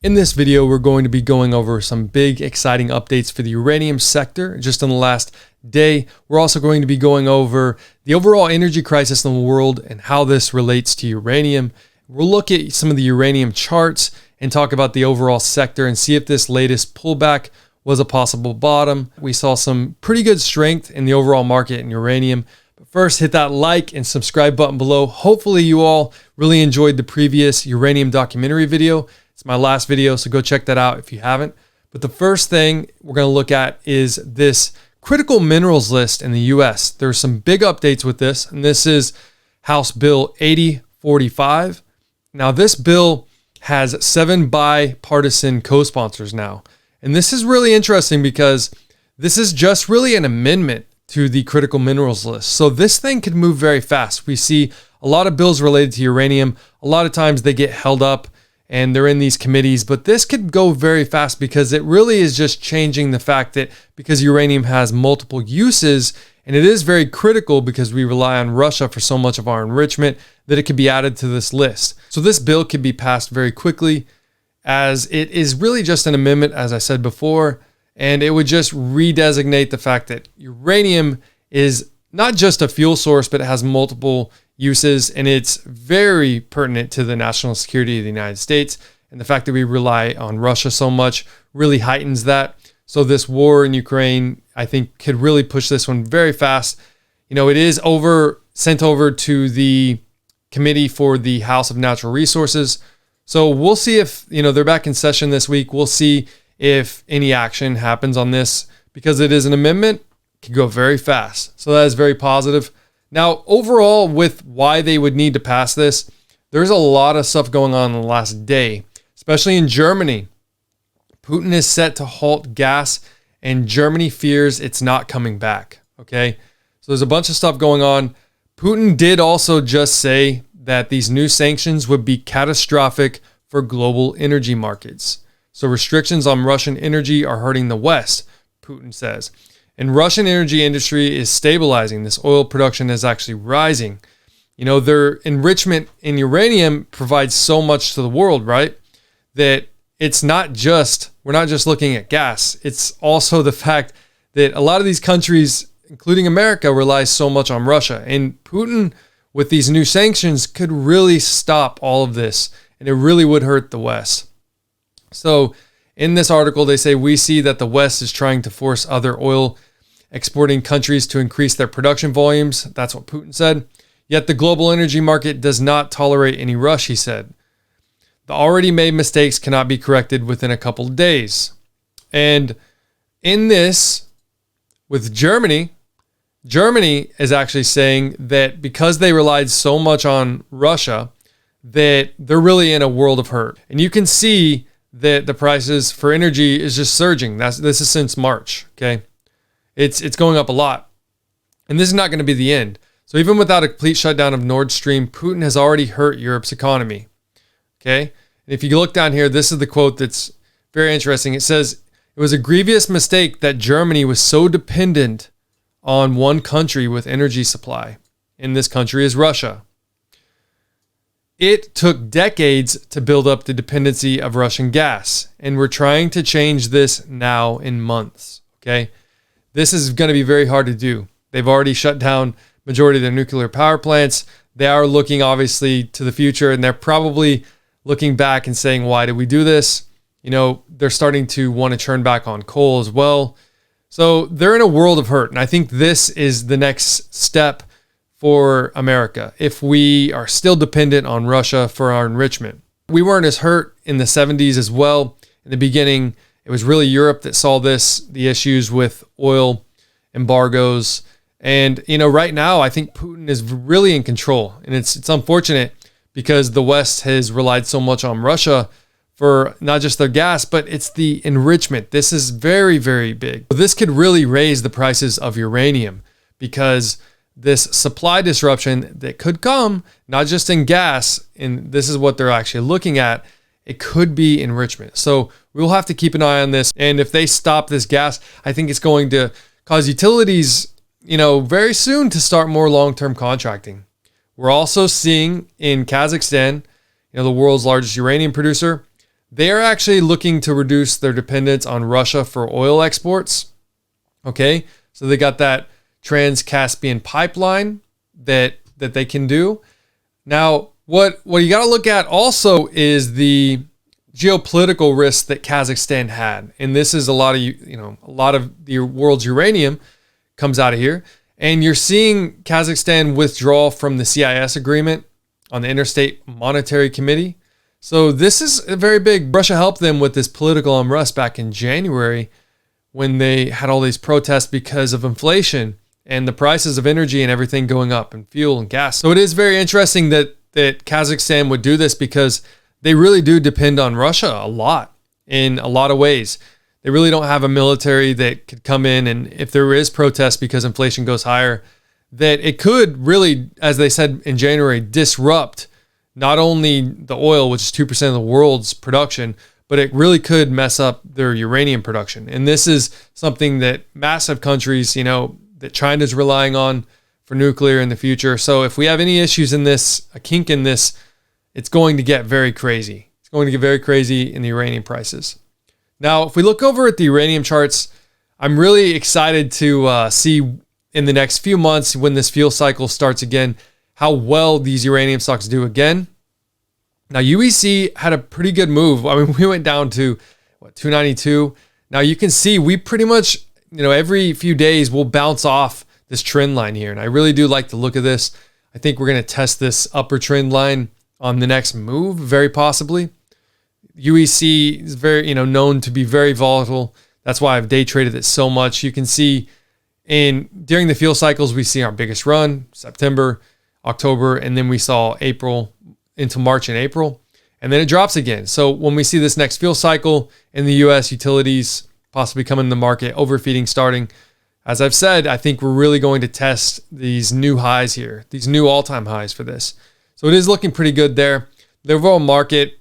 In this video, we're going to be going over some big, exciting updates for the uranium sector just in the last day. We're also going to be going over the overall energy crisis in the world and how this relates to uranium. We'll look at some of the uranium charts and talk about the overall sector and see if this latest pullback was a possible bottom. We saw some pretty good strength in the overall market in uranium. But first, hit that like and subscribe button below. Hopefully you all really enjoyed the previous uranium documentary video. It's my last video, so go check that out if you haven't. But the first thing we're going to look at is this critical minerals list in the US. There's some big updates with this, and this is House Bill 8045. Now, this bill has 7 bipartisan co-sponsors now. And this is really interesting because this is just really an amendment to the critical minerals list. So this thing could move very fast. We see a lot of bills related to uranium. A lot of times they get held up and they're in these committees, but this could go very fast because it really is just changing the fact that because uranium has multiple uses and it is very critical because we rely on Russia for so much of our enrichment that it could be added to this list. So this bill could be passed very quickly as it is really just an amendment, as I said before, and it would just redesignate the fact that uranium is not just a fuel source, but it has multiple uses, and it's very pertinent to the national security of the United States. And the fact that we rely on Russia so much really heightens that. So this war in Ukraine, I think, could really push this one very fast. You know, it is sent over to the committee for the House of Natural Resources. So we'll see if, they're back in session this week. We'll see if any action happens on this because it is an amendment. It could go very fast. So that is very positive. Now, overall, with why they would need to pass this, there's a lot of stuff going on in the last day, especially in Germany. Putin is set to halt gas, and Germany fears it's not coming back. Okay, so there's a bunch of stuff going on. Putin did also just say that these new sanctions would be catastrophic for global energy markets. So restrictions on Russian energy are hurting the West, Putin says. And Russian energy industry is stabilizing. This oil production is actually rising. Their enrichment in uranium provides so much to the world, right? That we're not just looking at gas. It's also the fact that a lot of these countries, including America, rely so much on Russia. And Putin, with these new sanctions, could really stop all of this. And it really would hurt the West. So in this article, they say, we see that the West is trying to force other oil exporting countries to increase their production volumes. That's what Putin said. Yet the global energy market does not tolerate any rush, he said. The already made mistakes cannot be corrected within a couple of days. And in this, with Germany is actually saying that because they relied so much on Russia, that they're really in a world of hurt. And you can see that the prices for energy is just surging. This is since March, okay? It's going up a lot. And this is not going to be the end. So even without a complete shutdown of Nord Stream, Putin has already hurt Europe's economy. Okay? And if you look down here, this is the quote that's very interesting. It says, it was a grievous mistake that Germany was so dependent on one country with energy supply. And this country is Russia. It took decades to build up the dependency of Russian gas. And we're trying to change this now in months. Okay? This is going to be very hard to do. They've already shut down majority of their nuclear power plants. They are looking obviously to the future, and they're probably looking back and saying, why did we do this? They're starting to want to turn back on coal as well. So they're in a world of hurt. And I think this is the next step for America if we are still dependent on Russia for our enrichment. We weren't as hurt in the 70s as well. In the beginning, it was really Europe that saw the issues with oil embargoes. And, right now, I think Putin is really in control. And it's unfortunate because the West has relied so much on Russia for not just their gas, but it's the enrichment. This is very, very big. This could really raise the prices of uranium because this supply disruption that could come, not just in gas, and this is what they're actually looking at, it could be enrichment. So we'll have to keep an eye on this. And if they stop this gas, I think it's going to cause utilities, very soon to start more long-term contracting. We're also seeing in Kazakhstan, the world's largest uranium producer, they are actually looking to reduce their dependence on Russia for oil exports. Okay, so they got that Trans-Caspian pipeline that they can do. Now, what you got to look at also is the geopolitical risk that Kazakhstan had, and this is a lot of the world's uranium comes out of here, and you're seeing Kazakhstan withdraw from the CIS agreement on the Interstate Monetary Committee. So this is a very big. Russia helped them with this political unrest back in January when they had all these protests because of inflation and the prices of energy and everything going up, and fuel and gas. So it is very interesting that Kazakhstan would do this, because they really do depend on Russia a lot in a lot of ways. They really don't have a military that could come in, and if there is protest because inflation goes higher, that it could really, as they said in January, disrupt not only the oil, which is 2% of the world's production, but it really could mess up their uranium production. And this is something that massive countries, that China's relying on for nuclear in the future. So if we have any issues in this, a kink in this, it's going to get very crazy. It's going to get very crazy in the uranium prices. Now, if we look over at the uranium charts, I'm really excited to see in the next few months, when this fuel cycle starts again, how well these uranium stocks do again. Now, UEC had a pretty good move. I mean, we went down to 292. Now you can see we pretty much, every few days we'll bounce off this trend line here. And I really do like the look of this. I think we're going to test this upper trend line on the next move, very possibly. UEC is very, known to be very volatile. That's why I've day traded it so much. You can see during the fuel cycles, we see our biggest run, September, October, and then we saw April into March and April, and then it drops again. So when we see this next fuel cycle in the US, utilities possibly coming in the market, overfeeding starting, as I've said, I think we're really going to test these new highs here, these new all-time highs for this. So it is looking pretty good there. The overall market,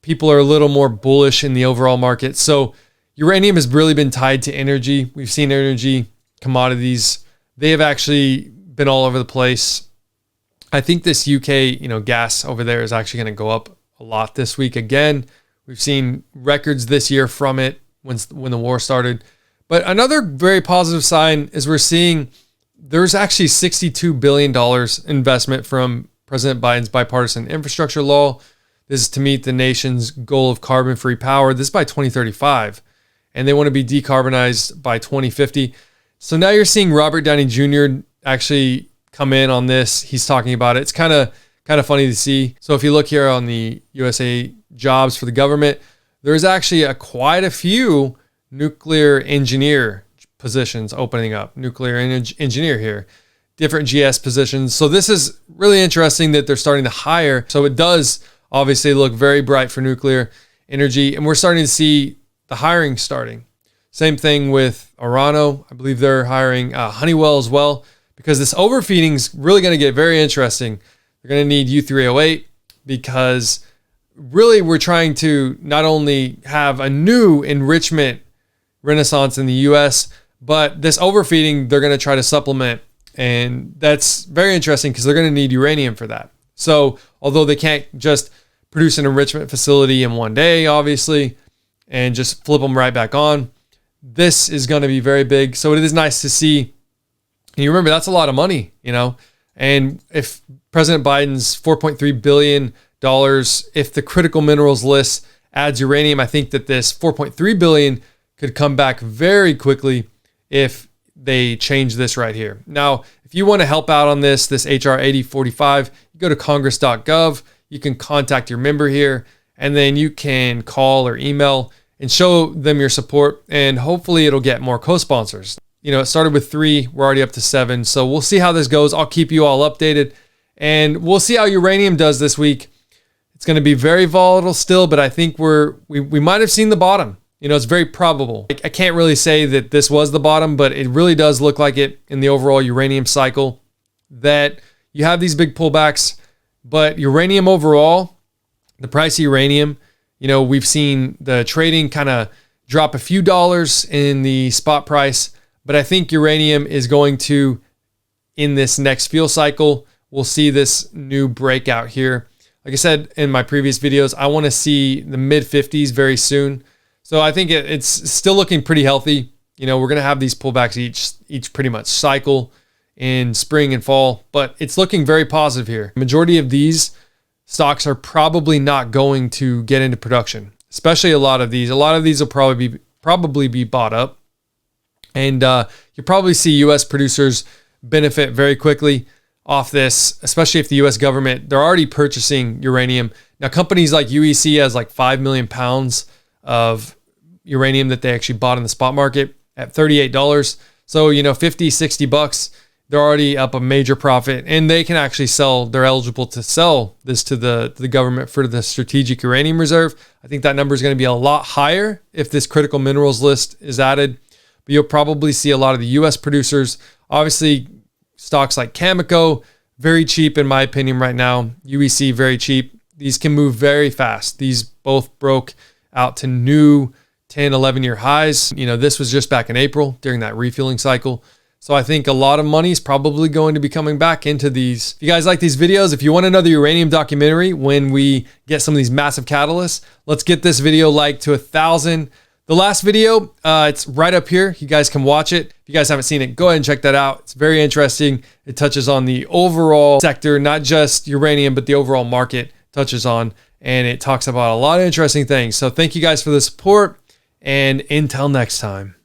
people are a little more bullish in the overall market. So uranium has really been tied to energy. We've seen energy commodities. They have actually been all over the place. I think this UK, gas over there is actually going to go up a lot this week again. We've seen records this year from it when the war started. But another very positive sign is we're seeing there's actually $62 billion investment from President Biden's bipartisan infrastructure law. This is to meet the nation's goal of carbon-free power. This is by 2035. And they want to be decarbonized by 2050. So now you're seeing Robert Downey Jr. actually come in on this. He's talking about it. It's kind of funny to see. So if you look here on the USA jobs for the government, there's actually quite a few nuclear engineer positions opening up. Nuclear engineer here. Different GS positions. So this is really interesting that they're starting to hire. So it does obviously look very bright for nuclear energy. And we're starting to see the hiring starting. Same thing with Orano. I believe they're hiring Honeywell as well, because this overfeeding is really going to get very interesting. They're going to need U3O8 because really we're trying to not only have a new enrichment renaissance in the US, but this overfeeding they're going to try to supplement. And that's very interesting because they're going to need uranium for that. So although they can't just produce an enrichment facility in one day, obviously, and just flip them right back on, this is going to be very big. So it is nice to see. And you remember, that's a lot of money, And if President Biden's $4.3 billion, if the critical minerals list adds uranium, I think that this $4.3 billion could come back very quickly if they change this right here. Now, if you want to help out on this HR 8045, you go to congress.gov. You can contact your member here, and then you can call or email and show them your support, and hopefully it'll get more co-sponsors. It started with 3, we're already up to 7. So we'll see how this goes. I'll keep you all updated, and we'll see how uranium does this week. It's going to be very volatile still, but I think we might have seen the bottom. It's very probable. I can't really say that this was the bottom, but it really does look like it in the overall uranium cycle, that you have these big pullbacks. But uranium overall, the price of uranium, we've seen the trading kind of drop a few dollars in the spot price, but I think uranium is going to, in this next fuel cycle, we'll see this new breakout here. Like I said in my previous videos, I want to see the mid 50s very soon. So I think it's still looking pretty healthy. You know, we're going to have these pullbacks each pretty much cycle in spring and fall, but it's looking very positive here. The majority of these stocks are probably not going to get into production, especially a lot of these. A lot of these will probably be bought up, and you'll probably see U.S. producers benefit very quickly off this, especially if the U.S. government, they're already purchasing uranium. Now, companies like UEC has like 5 million pounds of uranium that they actually bought in the spot market at $38. So, you know, 50, 60 bucks, they're already up a major profit, and they can actually they're eligible to sell this to the government for the strategic uranium reserve. I think that number is going to be a lot higher if this critical minerals list is added, but you'll probably see a lot of the U.S. producers. Obviously, stocks like Cameco, very cheap in my opinion right now. UEC, very cheap. These can move very fast. These both broke out to new 10, 11-year highs. You know, this was just back in April during that refueling cycle. So I think a lot of money is probably going to be coming back into these. If you guys like these videos, if you want another uranium documentary when we get some of these massive catalysts, let's get this video liked to 1,000. The last video, it's right up here. You guys can watch it. If you guys haven't seen it, go ahead and check that out. It's very interesting. It touches on the overall sector, not just uranium, but the overall market touches on, and it talks about a lot of interesting things. So thank you guys for the support, and until next time.